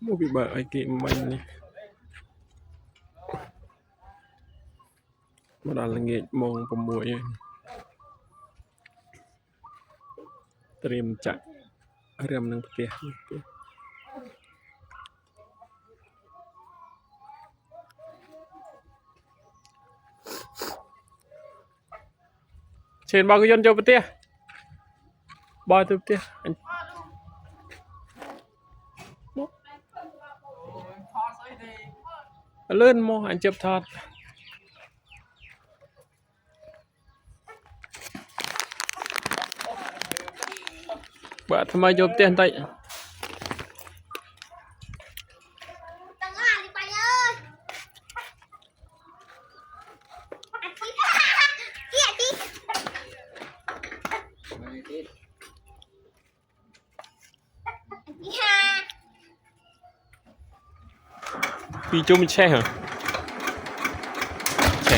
mua bị bợ ai kì mình này mà đó là nghệ mong của muộiเตรียมจะเริ่มนั่งเตียเชิญบอกกุยนโจปเตียบอยตุปเตียเลื่อนโมอันเจ็บทอดบ่ทำไมโจปเตียนไตปีจุ่มแช่เหรอแช่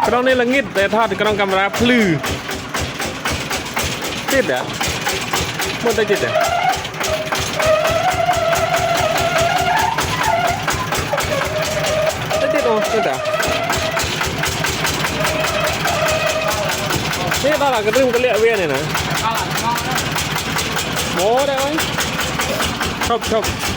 กล้องนี่ละงิดแต่ทอดกล้องกำราพลื้อจิตอ่ะมันได้จิตอ่ะได้จิตโอ้จิตอ่ะนี่ตอนหลังกระดึ๊บกระเลี้ยเวียนเนี่ยนะโม้ได้ไหมชอบ